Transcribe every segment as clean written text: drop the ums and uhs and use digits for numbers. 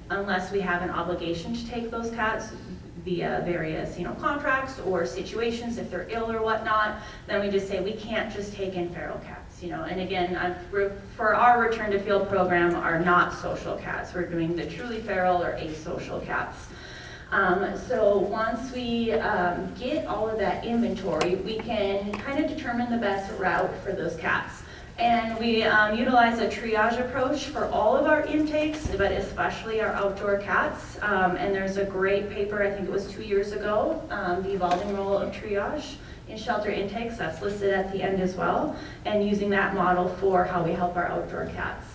unless we have an obligation to take those cats via various, contracts or situations, if they're ill or whatnot, then we just say we can't just take in feral cats, And again, for our return to field program are not social cats. We're doing the truly feral or asocial cats. So once we get all of that inventory, we can kind of determine the best route for those cats. And we utilize a triage approach for all of our intakes, but especially our outdoor cats. And there's a great paper, I think it was 2 years ago, The Evolving Role of Triage in Shelter Intakes, that's listed at the end as well, and using that model for how we help our outdoor cats.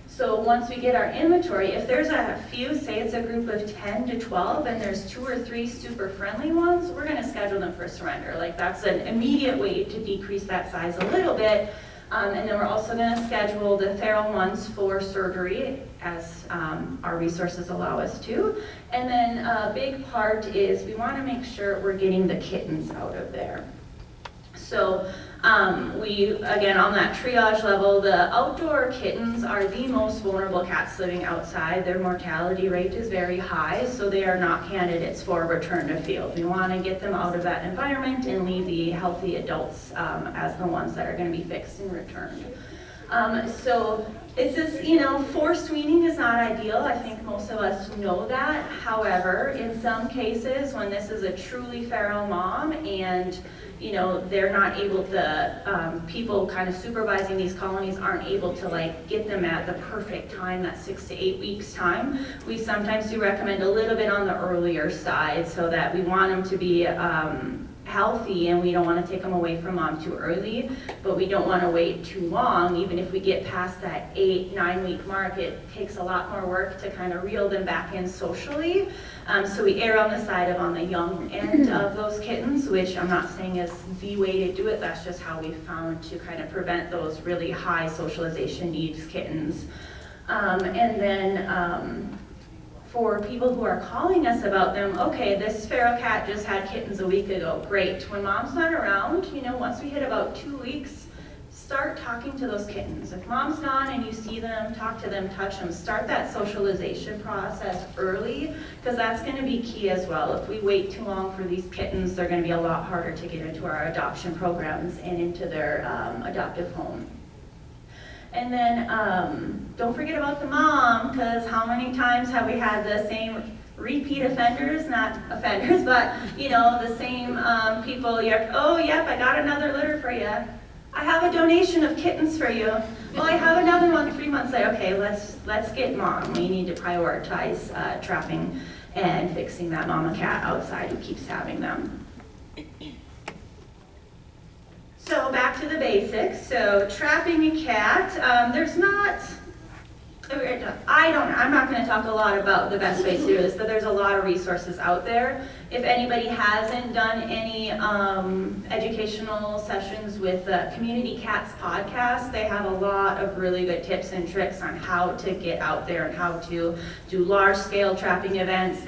So once we get our inventory, if there's a few, say it's a group of 10 to 12, and there's 2 or 3 super friendly ones, we're gonna schedule them for surrender. Like that's an immediate way to decrease that size a little bit. And then we're also going to schedule the feral ones for surgery as our resources allow us to. And then a big part is we want to make sure we're getting the kittens out of there. So again, on that triage level, the outdoor kittens are the most vulnerable cats living outside. Their mortality rate is very high, so they are not candidates for return to field. We want to get them out of that environment and leave the healthy adults as the ones that are going to be fixed and returned. So it's just, forced weaning is not ideal. I think most of us know that. However, in some cases, when this is a truly feral mom and they're not able to, people kind of supervising these colonies aren't able to get them at the perfect time, that 6 to 8 weeks time. We sometimes do recommend a little bit on the earlier side so that we want them to be healthy and we don't want to take them away from mom too early, but we don't want to wait too long. Even if we get past that 8-9 week mark, it takes a lot more work to kind of reel them back in socially. So we err on the side of on the young end of those kittens, which I'm not saying is the way to do it. That's just how we found to kind of prevent those really high socialization needs kittens. And then for people who are calling us about them, okay, this feral cat just had kittens a week ago, great. When mom's not around, once we hit about 2 weeks, start talking to those kittens. If mom's gone and you see them, talk to them, touch them, start that socialization process early, because that's going to be key as well. If we wait too long for these kittens, they're going to be a lot harder to get into our adoption programs and into their adoptive home. And then don't forget about the mom, because how many times have we had the same repeat offenders, not offenders, but the same people. Oh, yep, I got another litter for you. I have a donation of kittens for you. Well, I have another one 3 months later. Okay, let's get mom. We need to prioritize trapping and fixing that mama cat outside who keeps having them. So back to the basics. So trapping a cat, I'm not going to talk a lot about the best ways to do this, but there's a lot of resources out there. If anybody hasn't done any educational sessions with the Community Cats podcast, they have a lot of really good tips and tricks on how to get out there and how to do large-scale trapping events,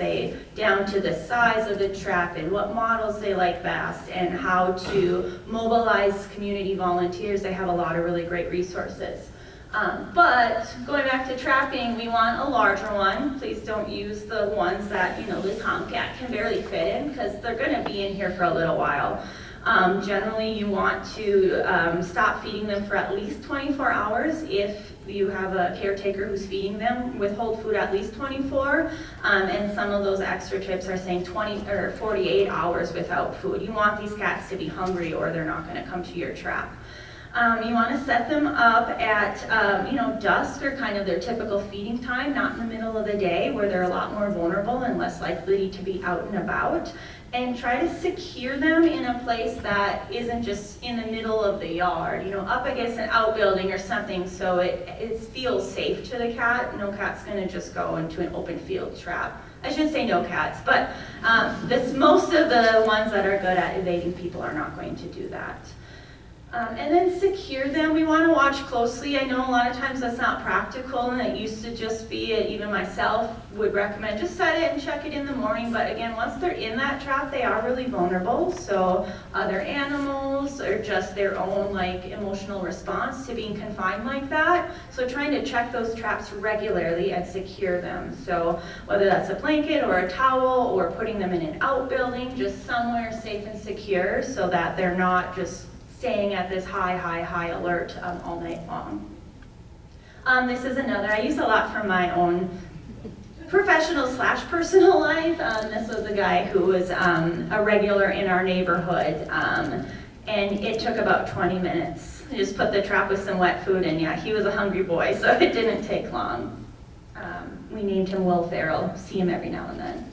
down to the size of the trap and what models they like best, and how to mobilize community volunteers. They have a lot of really great resources. But going back to trapping, we want a larger one. Please don't use the ones that the tomcat can barely fit in, because they're going to be in here for a little while. Generally, you want to stop feeding them for at least 24 hours. If you have a caretaker who's feeding them, withhold food at least 24. And some of those extra tips are saying 20 or 48 hours without food. You want these cats to be hungry, or they're not going to come to your trap. You want to set them up at dusk, or kind of their typical feeding time, not in the middle of the day where they're a lot more vulnerable and less likely to be out and about. And try to secure them in a place that isn't just in the middle of the yard, up against an outbuilding or something, so it feels safe to the cat. No cat's going to just go into an open field trap. I shouldn't say no cats, but most of the ones that are good at evading people are not going to do that. And then secure them. We want to watch closely. I know a lot of times that's not practical, and it used to just be, even myself would recommend just set it and check it in the morning. But again, once they're in that trap, they are really vulnerable. So other animals or just their own like emotional response to being confined like that. So trying to check those traps regularly and secure them. So whether that's a blanket or a towel or putting them in an outbuilding, just somewhere safe and secure so that they're not just staying at this high alert all night long. This is another, I use a lot from my own professional / personal life. This was a guy who was a regular in our neighborhood, and it took about 20 minutes. I just put the trap with some wet food, and yeah, he was a hungry boy, so it didn't take long. We named him Will Ferrell, see him every now and then.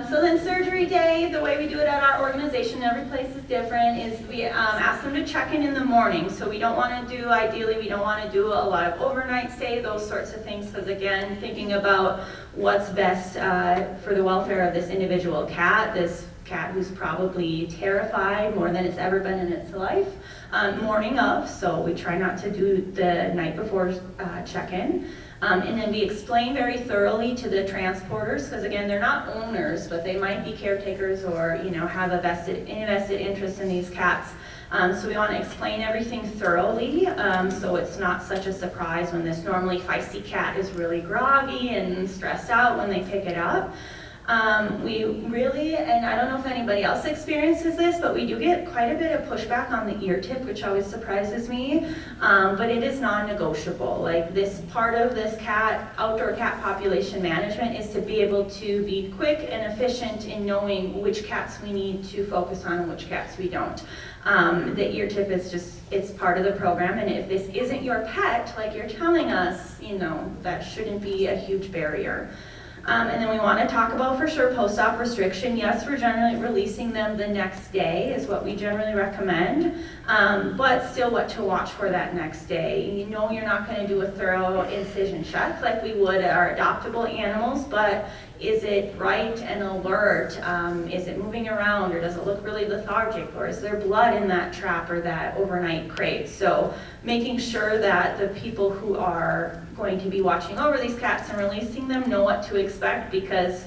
So then surgery day, the way we do it at our organization, every place is different, is we ask them to check in the morning. So we don't want to do, ideally, we don't want to do a lot of overnight stay, those sorts of things, because again, thinking about what's best for the welfare of this individual cat, this cat who's probably terrified more than it's ever been in its life, morning of, so we try not to do the night before check-in. And then we explain very thoroughly to the transporters, because again, they're not owners, but they might be caretakers or have a vested interest in these cats. So we want to explain everything thoroughly, so it's not such a surprise when this normally feisty cat is really groggy and stressed out when they pick it up. We really, and I don't know if anybody else experiences this, but we do get quite a bit of pushback on the ear tip, which always surprises me, but it is non-negotiable. Like this part of this outdoor cat population management is to be able to be quick and efficient in knowing which cats we need to focus on and which cats we don't. The ear tip is just, it's part of the program, and if this isn't your pet, like you're telling us, that shouldn't be a huge barrier. And then we want to talk about for sure post-op restriction. Yes, we're generally releasing them the next day is what we generally recommend, but still what to watch for that next day. You're not going to do a thorough incision check like we would our adoptable animals, but is it bright and alert? Is it moving around, or does it look really lethargic, or is there blood in that trap or that overnight crate? So making sure that the people who are going to be watching over these cats and releasing them know what to expect, because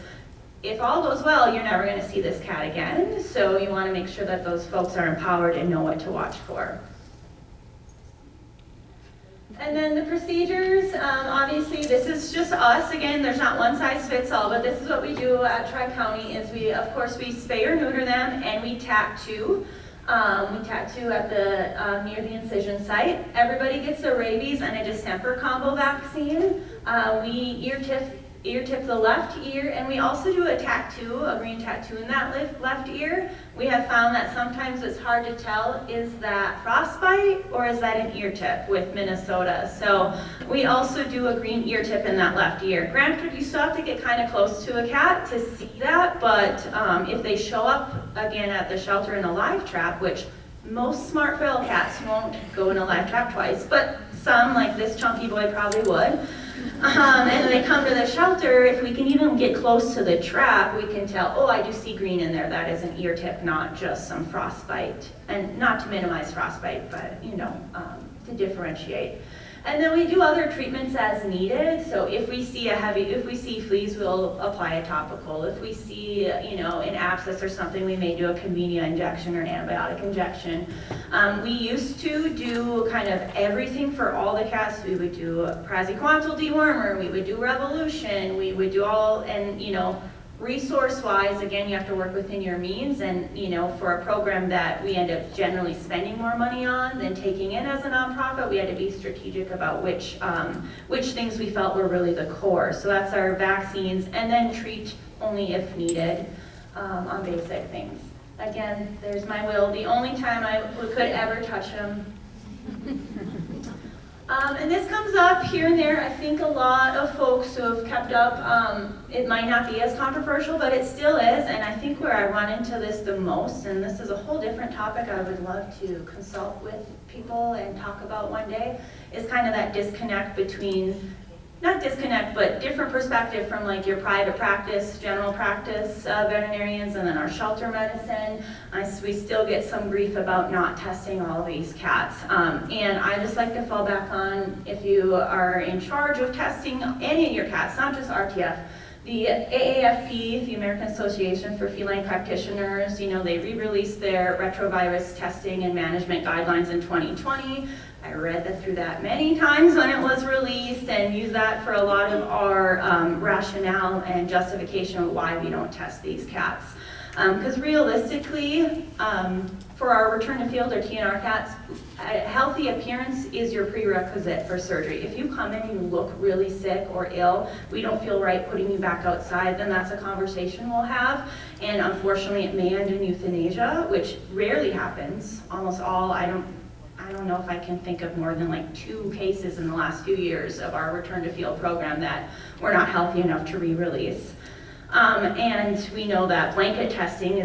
if all goes well, you're never going to see this cat again. So you want to make sure that those folks are empowered and know what to watch for. And then the procedures, obviously this is just us. Again, there's not one size fits all, but this is what we do at Tri-County is we spay or neuter them, and we tattoo. We tattoo at the near the incision site. Everybody gets a rabies and a distemper combo vaccine. We ear tip the left ear, and we also do a green tattoo in that left ear. We have found that sometimes it's hard to tell, is that frostbite or is that an ear tip with Minnesota? So we also do a green ear tip in that left ear. Granted, you still have to get kind of close to a cat to see that, but if they show up again at the shelter in a live trap, which most smart feral cats won't go in a live trap twice, but some, like this chunky boy, probably would. And they come to the shelter, if we can even get close to the trap, we can tell, oh, I do see green in there, that is an ear tip, not just some frostbite. And not to minimize frostbite, but to differentiate. And then we do other treatments as needed. So if we see fleas, we'll apply a topical. If we see, an abscess or something, we may do a convenient injection or an antibiotic injection. We used to do kind of everything for all the cats. We would do a praziquantel dewormer, we would do revolution, we would do all, and resource-wise, again, you have to work within your means, and for a program that we end up generally spending more money on than taking in as a nonprofit, we had to be strategic about which things we felt were really the core. So that's our vaccines, and then treat only if needed on basic things. Again, there's my Will. The only time I could ever touch him. And this comes up here and there. I think a lot of folks who have kept up, it might not be as controversial, but it still is. And I think where I run into this the most, and this is a whole different topic I would love to consult with people and talk about one day, is kind of that disconnect between not disconnect, but different perspective from like your private practice, general practice veterinarians, and then our shelter medicine. We still get some grief about not testing all of these cats. And I just like to fall back on, if you are in charge of testing any of your cats, not just RTF, the AAFP, the American Association for Feline Practitioners, they re-released their retrovirus testing and management guidelines in 2020. I read through that many times when it was released and used that for a lot of our rationale and justification of why we don't test these cats. Because realistically, for our return to field or TNR cats, a healthy appearance is your prerequisite for surgery. If you come in and you look really sick or ill, we don't feel right putting you back outside, then that's a conversation we'll have. And unfortunately, it may end in euthanasia, which rarely happens. Almost all, I don't know if I can think of more than like 2 cases in the last few years of our return to field program that were not healthy enough to re-release. And we know that blanket testing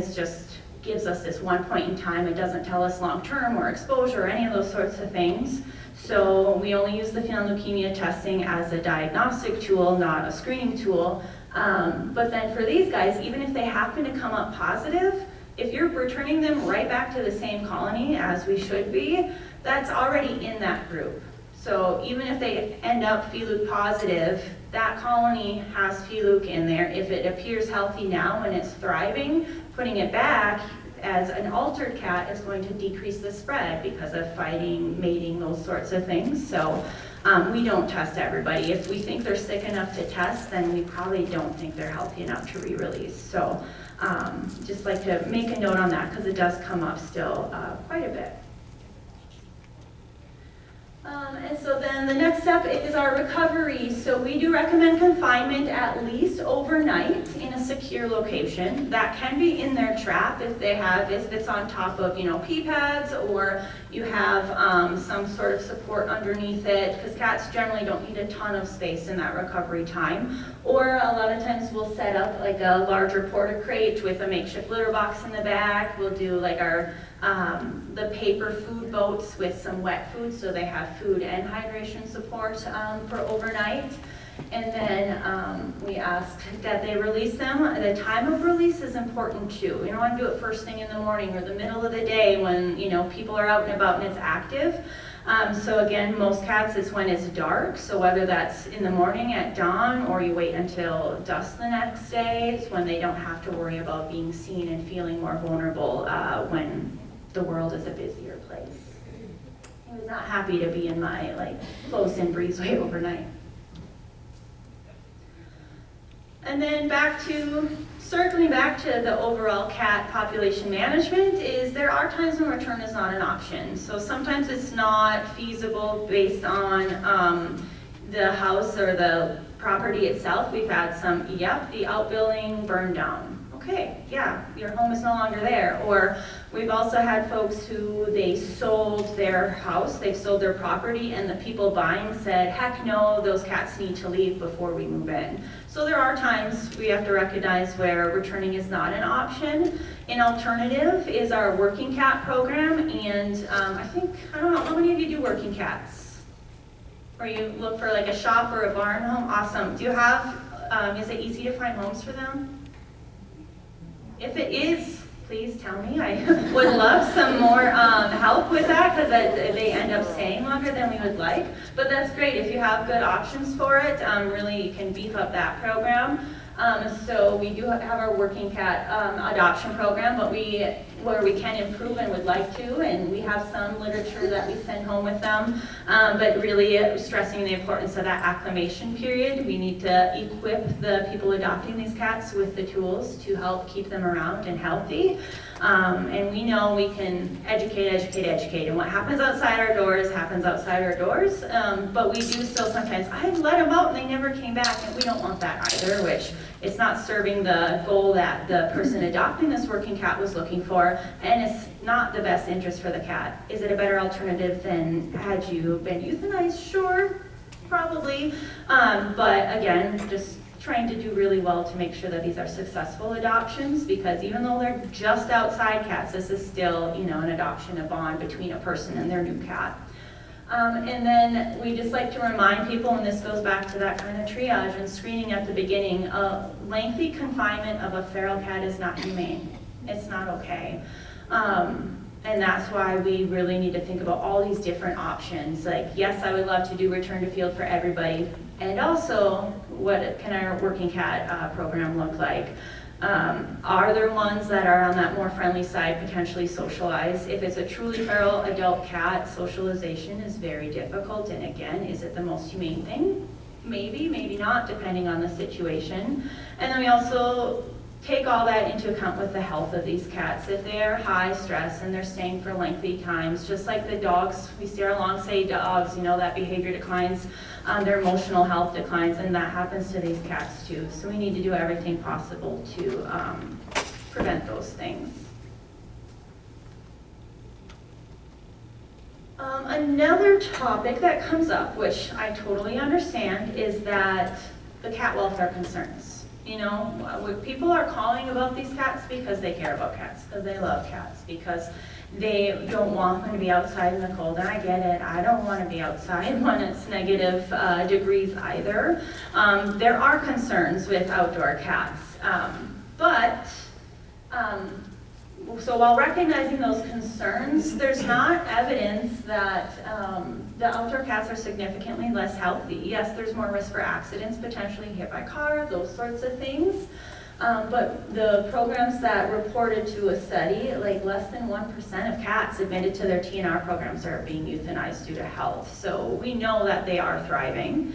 gives us this one point in time. It doesn't tell us long-term or exposure or any of those sorts of things. So we only use the feline leukemia testing as a diagnostic tool, not a screening tool. But then for these guys, even if they happen to come up positive, if you're returning them right back to the same colony as we should be, that's already in that group. So even if they end up FELUC positive, that colony has FELUC in there. If it appears healthy now and it's thriving, putting it back as an altered cat is going to decrease the spread because of fighting, mating, those sorts of things. So we don't test everybody. If we think they're sick enough to test, then we probably don't think they're healthy enough to re-release. So just like to make a note on that because it does come up still quite a bit. And so then the next step is our recovery. So we do recommend confinement at least overnight in a secure location. That can be in their trap if it's on top of, pee pads, or you have some sort of support underneath it, because cats generally don't need a ton of space in that recovery time. Or a lot of times we'll set up like a larger porta crate with a makeshift litter box in the back. We'll do like the paper food boats with some wet food, so they have food and hydration support for overnight. And then we ask that they release them. The time of release is important too. We don't want to do it first thing in the morning or the middle of the day when people are out and about and it's active. So again, most cats it's when it's dark. So whether that's in the morning at dawn or you wait until dusk the next day, it's when they don't have to worry about being seen and feeling more vulnerable when the world is a busier place. I was not happy to be in my close-in breezeway overnight. And then circling back to the overall cat population management, is there are times when return is not an option. So sometimes it's not feasible based on the house or the property itself. We've had the outbuilding burned down. Okay, yeah, your home is no longer there. Or we've also had folks who they sold their house, they've sold their property, and the people buying said, heck no, those cats need to leave before we move in. So there are times we have to recognize where returning is not an option. An alternative is our working cat program, and I don't know, how many of you do working cats? Or you look for like a shop or a barn home? Awesome. Do you have, is it easy to find homes for them? If it is, please tell me. I would love some more help with that, because they end up staying longer than we would like. But that's great. If you have good options for it, really you can beef up that program. So we do have our working cat adoption program, but where we can improve and would like to, and we have some literature that we send home with them, but really stressing the importance of that acclimation period. We need to equip the people adopting these cats with the tools to help keep them around and healthy. And we know we can educate, and what happens outside our doors happens outside our doors, but we do still sometimes, I let them out and they never came back, and we don't want that either, which it's not serving the goal that the person adopting this working cat was looking for, and it's not the best interest for the cat. Is it a better alternative than had you been euthanized? Sure, probably, but again, just trying to do really well to make sure that these are successful adoptions, because even though they're just outside cats, this is still, an adoption, a bond between a person and their new cat. And then we just like to remind people, and this goes back to that kind of triage and screening at the beginning, lengthy confinement of a feral cat is not humane. It's not okay. And that's why we really need to think about all these different options. Like, yes, I would love to do return to field for everybody. And also, what can our working cat program look like? Are there ones that are on that more friendly side, potentially socialized? If it's a truly feral adult cat, socialization is very difficult. And again, is it the most humane thing? Maybe, maybe not, depending on the situation. And then we also take all that into account with the health of these cats. If they are high stress and they're staying for lengthy times, just like the dogs, we see our long stay dogs, that behavior declines, their emotional health declines, and that happens to these cats too. So we need to do everything possible to prevent those things. Another topic that comes up, which I totally understand, is that the cat welfare concerns. People are calling about these cats because they care about cats, because they love cats, because they don't want them to be outside in the cold. And I get it. I don't want to be outside when it's negative degrees either. There are concerns with outdoor cats. So while recognizing those concerns, there's not evidence that the outdoor cats are significantly less healthy. Yes, there's more risk for accidents, potentially hit by car, those sorts of things. But the programs that reported to a study, like less than 1% of cats admitted to their TNR programs are being euthanized due to health. So we know that they are thriving.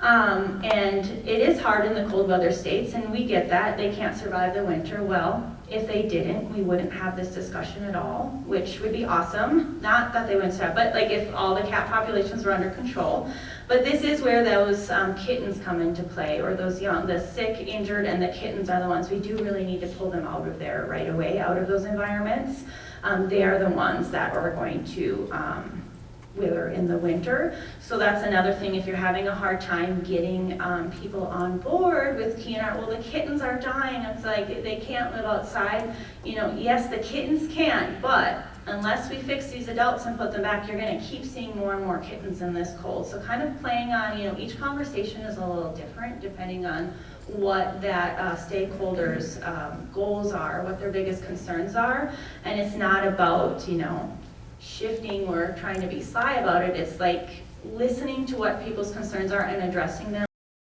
And it is hard in the cold weather states, and we get that. They can't survive the winter. Well, if they didn't, we wouldn't have this discussion at all, which would be awesome. Not that they wouldn't stop, but like if all the cat populations were under control. But this is where those kittens come into play, or those young, the sick, injured, and the kittens are the ones we do really need to pull them out of there right away, out of those environments. They are the ones that are going to wither in the winter. So that's another thing. If you're having a hard time getting people on board with TNR, well, the kittens are dying. It's like they can't live outside. Yes, the kittens can, but unless we fix these adults and put them back, you're going to keep seeing more and more kittens in this cold. So kind of playing on, each conversation is a little different depending on what that stakeholders' goals are, what their biggest concerns are. And it's not about, shifting or trying to be sly about it. It's like listening to what people's concerns are and addressing them